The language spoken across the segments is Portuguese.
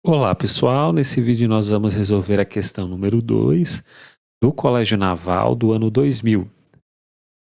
Olá pessoal, nesse vídeo nós vamos resolver a questão número 2 do Colégio Naval do ano 2000.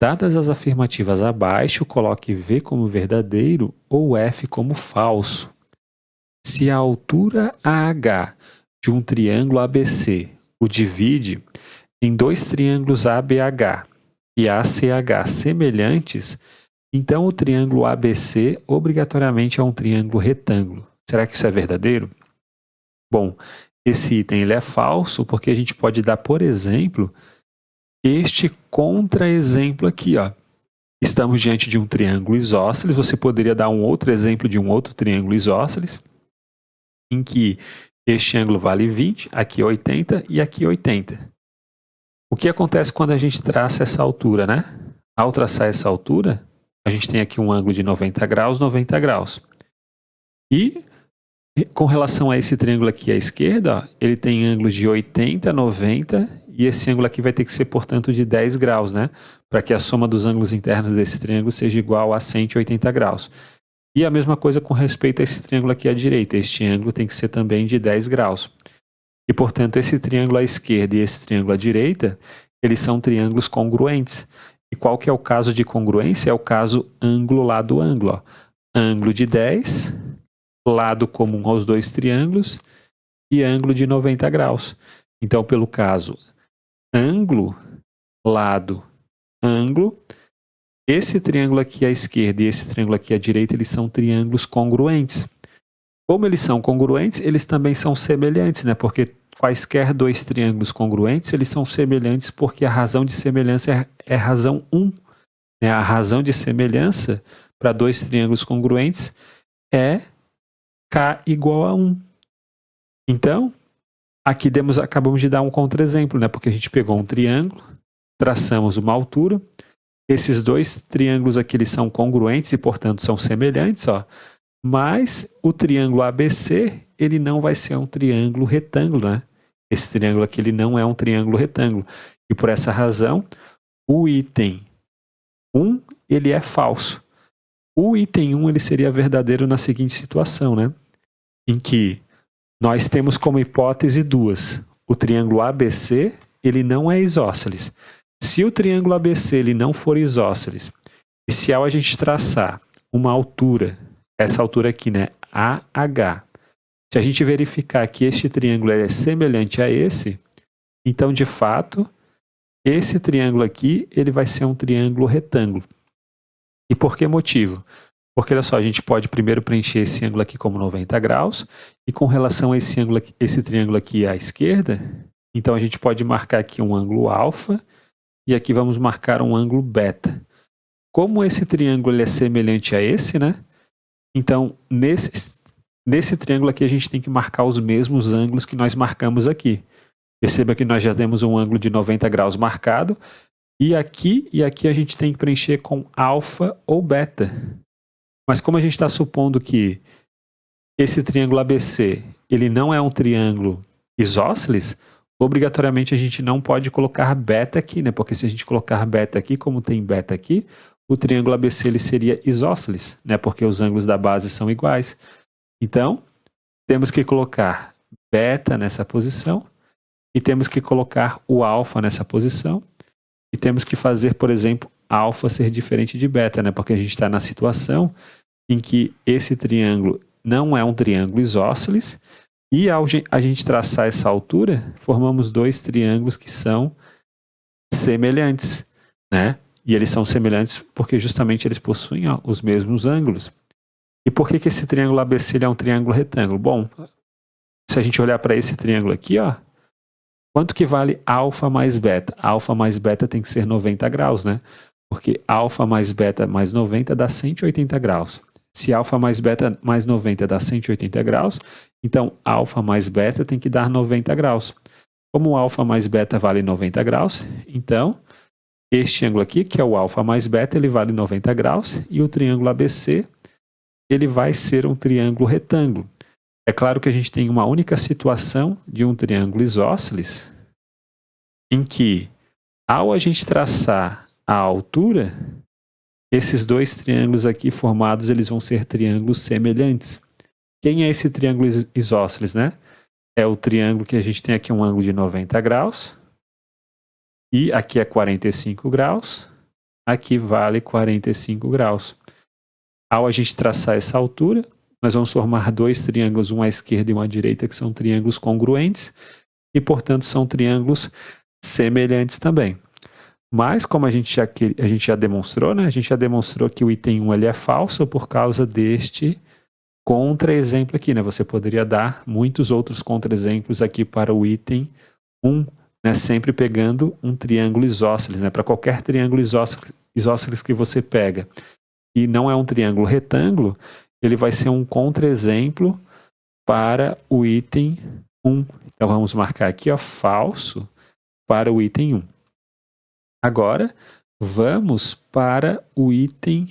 Dadas as afirmativas abaixo, coloque V como verdadeiro ou F como falso. Se a altura AH de um triângulo ABC o divide em dois triângulos ABH e ACH semelhantes, então o triângulo ABC obrigatoriamente é um triângulo retângulo. Será que isso é verdadeiro? Bom, esse item ele é falso porque a gente pode dar, por exemplo, este contra-exemplo aqui. Ó. Estamos diante de um triângulo isósceles. Você poderia dar um outro exemplo de um outro triângulo isósceles, em que este ângulo vale 20, aqui 80 e aqui 80. O que acontece quando a gente traça essa altura, né? Ao traçar essa altura, a gente tem aqui um ângulo de 90 graus, 90 graus. E com relação a esse triângulo aqui à esquerda, ó, ele tem ângulos de 80, 90 e esse ângulo aqui vai ter que ser, portanto, de 10 graus, né? Para que a soma dos ângulos internos desse triângulo seja igual a 180 graus. E a mesma coisa com respeito a esse triângulo aqui à direita. Este ângulo tem que ser também de 10 graus. E, portanto, esse triângulo à esquerda e esse triângulo à direita, eles são triângulos congruentes. E qual que é o caso de congruência? É o caso ângulo lado ângulo. Ó. Ângulo de 10, lado comum aos dois triângulos e ângulo de 90 graus. Então, pelo caso ângulo, lado, ângulo, esse triângulo aqui à esquerda e esse triângulo aqui à direita, eles são triângulos congruentes. Como eles são congruentes, eles também são semelhantes, né? Porque quaisquer dois triângulos congruentes, eles são semelhantes porque a razão de semelhança é razão 1. Né? A razão de semelhança para dois triângulos congruentes é K igual a 1. Então, aqui acabamos de dar um contra-exemplo, né? Porque a gente pegou um triângulo, traçamos uma altura, esses dois triângulos aqui eles são congruentes e, portanto, são semelhantes, ó. Mas o triângulo ABC, ele não vai ser um triângulo retângulo, né? Esse triângulo aqui ele não é um triângulo retângulo. E por essa razão, o item 1 ele é falso. O item 1 ele seria verdadeiro na seguinte situação, né? Em que nós temos como hipótese duas. O triângulo ABC ele não é isósceles. Se o triângulo ABC ele não for isósceles, e se ao a gente traçar uma altura, essa altura aqui, né, AH, se a gente verificar que este triângulo é semelhante a esse, então, de fato, esse triângulo aqui ele vai ser um triângulo retângulo. E por que motivo? Porque, olha só, a gente pode primeiro preencher esse ângulo aqui como 90 graus, e com relação a esse ângulo aqui, esse triângulo aqui à esquerda, então a gente pode marcar aqui um ângulo alfa, e aqui vamos marcar um ângulo beta. Como esse triângulo ele é semelhante a esse, né? Então, nesse triângulo aqui a gente tem que marcar os mesmos ângulos que nós marcamos aqui. Perceba que nós já temos um ângulo de 90 graus marcado, e aqui a gente tem que preencher com alfa ou beta. Mas como a gente está supondo que esse triângulo ABC ele não é um triângulo isósceles, obrigatoriamente a gente não pode colocar beta aqui, né? Porque se a gente colocar beta aqui, como tem beta aqui, o triângulo ABC ele seria isósceles, né? Porque os ângulos da base são iguais. Então, temos que colocar beta nessa posição e temos que colocar o alfa nessa posição e temos que fazer, por exemplo, alfa ser diferente de beta, né? Porque a gente está na situação em que esse triângulo não é um triângulo isósceles e ao a gente traçar essa altura, formamos dois triângulos que são semelhantes, né? E eles são semelhantes porque justamente eles possuem ó, os mesmos ângulos. E por que esse triângulo ABC é um triângulo retângulo? Bom, se a gente olhar para esse triângulo aqui, ó, quanto que vale alfa mais beta? Alfa mais beta tem que ser 90 graus, né? Porque alfa mais beta mais 90 dá 180 graus. Se alfa mais beta mais 90 dá 180 graus, então alfa mais beta tem que dar 90 graus. Como alfa mais beta vale 90 graus, então este ângulo aqui, que é o alfa mais beta, ele vale 90 graus e o triângulo ABC ele vai ser um triângulo retângulo. É claro que a gente tem uma única situação de um triângulo isósceles em que, ao a gente traçar a altura, esses dois triângulos aqui formados eles vão ser triângulos semelhantes. Quem é esse triângulo isósceles, né? É o triângulo que a gente tem aqui um ângulo de 90 graus. E aqui é 45 graus. Aqui vale 45 graus. Ao a gente traçar essa altura, nós vamos formar dois triângulos, um à esquerda e um à direita, que são triângulos congruentes. E, portanto, são triângulos semelhantes também. Mas, como a gente já demonstrou, né? A gente já demonstrou que o item 1 ele é falso por causa deste contra-exemplo aqui, né? Você poderia dar muitos outros contra-exemplos aqui para o item 1, né? Sempre pegando um triângulo isósceles, né? Para qualquer triângulo isósceles que você pega e não é um triângulo retângulo, ele vai ser um contra-exemplo para o item 1. Então, vamos marcar aqui, ó, falso para o item 1. Agora, vamos para o item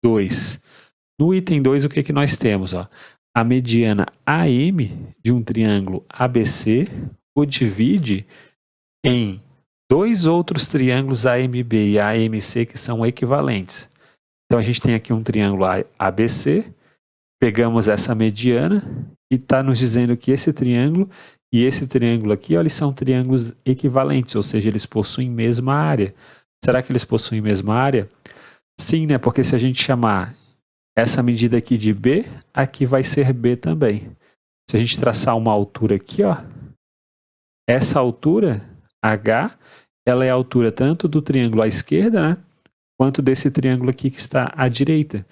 2. No item 2, o que nós temos? Ó? A mediana AM de um triângulo ABC o divide em dois outros triângulos AMB e AMC que são equivalentes. Então, a gente tem aqui um triângulo ABC, pegamos essa mediana e está nos dizendo que esse triângulo e esse triângulo aqui, ó, eles são triângulos equivalentes, ou seja, eles possuem mesma área. Será que eles possuem mesma área? Sim, né? Porque se a gente chamar essa medida aqui de B, aqui vai ser B também. Se a gente traçar uma altura aqui, ó, essa altura, H, ela é a altura tanto do triângulo à esquerda, né, quanto desse triângulo aqui que está à direita.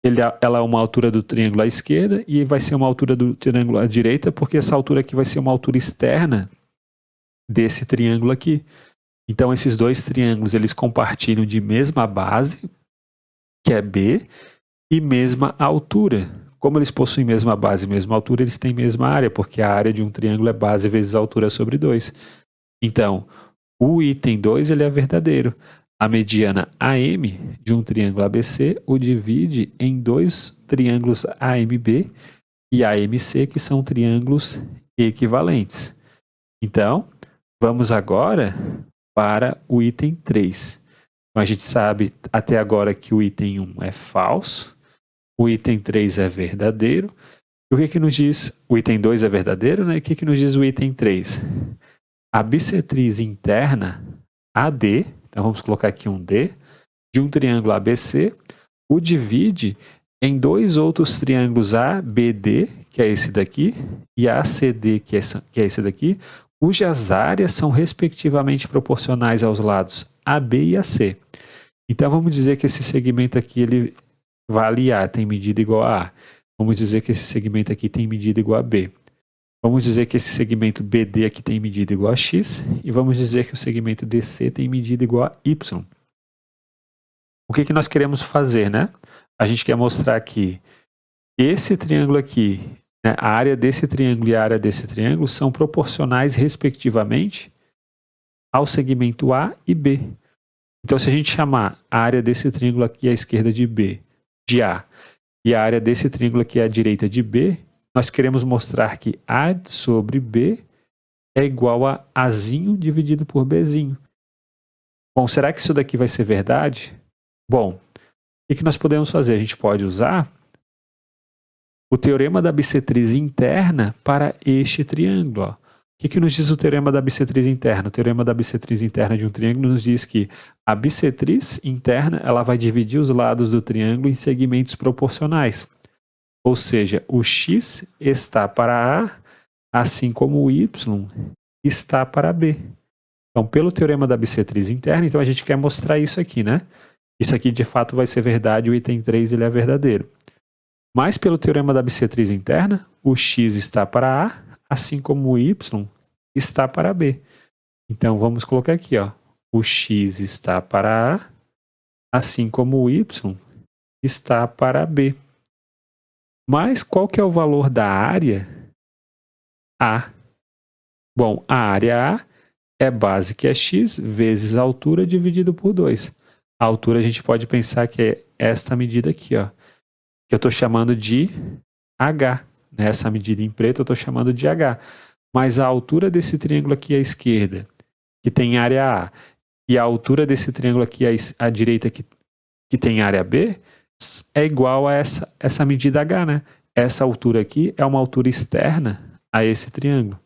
Ela é uma altura do triângulo à esquerda e vai ser uma altura do triângulo à direita, porque essa altura aqui vai ser uma altura externa desse triângulo aqui. Então, esses dois triângulos, eles compartilham de mesma base, que é B, e mesma altura. Como eles possuem mesma base e mesma altura, eles têm mesma área, porque a área de um triângulo é base vezes a altura sobre 2. Então, o item 2 ele é verdadeiro. A mediana AM de um triângulo ABC o divide em dois triângulos AMB e AMC, que são triângulos equivalentes. Então, vamos agora para o item 3. Então, a gente sabe até agora que o item 1 é falso, o item 3 é verdadeiro. E o que nos diz? O item 2 é verdadeiro, né? E o que nos diz o item 3? A bissetriz interna AD, então vamos colocar aqui um D, de um triângulo ABC, o divide em dois outros triângulos ABD, que é esse daqui, e ACD, que é esse daqui, cujas áreas são respectivamente proporcionais aos lados AB e AC. Então vamos dizer que esse segmento aqui ele vale A, tem medida igual a A. Vamos dizer que esse segmento aqui tem medida igual a B. Vamos dizer que esse segmento BD aqui tem medida igual a X. E vamos dizer que o segmento DC tem medida igual a Y. O que nós queremos fazer, né? A gente quer mostrar que esse triângulo aqui, né, a área desse triângulo e a área desse triângulo são proporcionais, respectivamente, ao segmento A e B. Então, se a gente chamar a área desse triângulo aqui à esquerda de B, de A, e a área desse triângulo aqui à direita de B, nós queremos mostrar que A sobre B é igual a Azinho dividido por Bzinho. Bom, será que isso daqui vai ser verdade? Bom, o que nós podemos fazer? A gente pode usar o teorema da bissetriz interna para este triângulo. Ó. O que nos diz o teorema da bissetriz interna? O teorema da bissetriz interna de um triângulo nos diz que a bissetriz interna ela vai dividir os lados do triângulo em segmentos proporcionais. Ou seja, o x está para A, assim como o y está para B. Então, pelo teorema da bissetriz interna, então a gente quer mostrar isso aqui, né? Isso aqui, de fato, vai ser verdade, o item 3 ele é verdadeiro. Mas, pelo teorema da bissetriz interna, o x está para A, assim como o y está para B. Então, vamos colocar aqui, ó. O x está para A, assim como o y está para B. Mas qual que é o valor da área A? Bom, a área A é base que é x vezes a altura dividido por 2. A altura a gente pode pensar que é esta medida aqui, ó, que eu estou chamando de H. Né? Essa medida em preto eu estou chamando de H. Mas a altura desse triângulo aqui à esquerda, que tem área A, e a altura desse triângulo aqui à direita, que tem área B, é igual a essa medida H, né? essa altura aqui é uma altura externa a esse triângulo.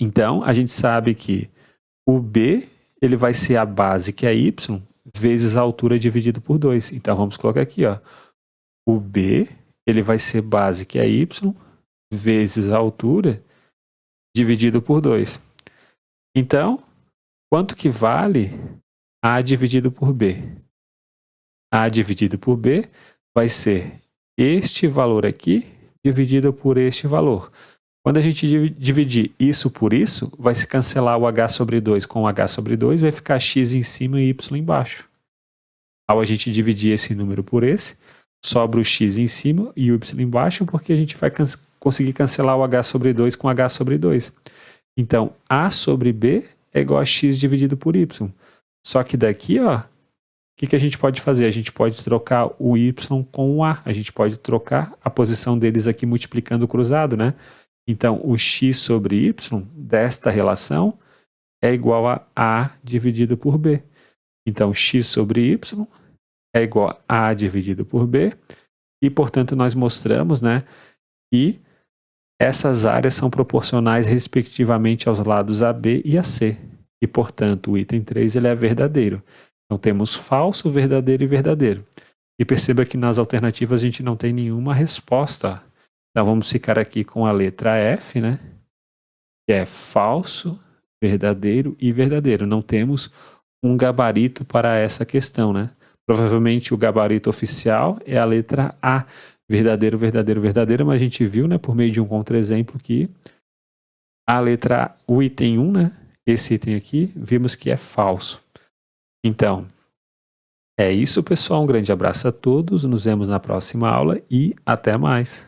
Então, a gente sabe que o B ele vai ser a base, que é y, vezes a altura dividido por 2. Então, vamos colocar aqui, ó. O B ele vai ser base, que é y, vezes a altura dividido por 2. Então, quanto que vale A dividido por B? A dividido por B vai ser este valor aqui dividido por este valor. Quando a gente dividir isso por isso, vai se cancelar o h sobre 2 com o h sobre 2, vai ficar x em cima e y embaixo. Ao a gente dividir esse número por esse, sobra o x em cima e o y embaixo, porque a gente vai conseguir cancelar o h sobre 2 com h sobre 2. Então, a sobre b é igual a x dividido por y. Só que daqui, ó, o que a gente pode fazer? A gente pode trocar o y com o a. A gente pode trocar a posição deles aqui multiplicando o cruzado, né? Então, o x sobre y desta relação é igual a a dividido por b. Então, x sobre y é igual a dividido por b. E, portanto, nós mostramos, né, que essas áreas são proporcionais respectivamente aos lados AB e AC. E, portanto, o item 3 ele é verdadeiro. Então, temos falso, verdadeiro e verdadeiro. E perceba que nas alternativas a gente não tem nenhuma resposta. Então, vamos ficar aqui com a letra F, né? Que é falso, verdadeiro e verdadeiro. Não temos um gabarito para essa questão, né? Provavelmente o gabarito oficial é a letra A. Verdadeiro, verdadeiro, verdadeiro. Mas a gente viu, né, por meio de um contra-exemplo, que a letra A, o item 1, né? Esse item aqui, vimos que é falso. Então, é isso, pessoal. Um grande abraço a todos. Nos vemos na próxima aula e até mais.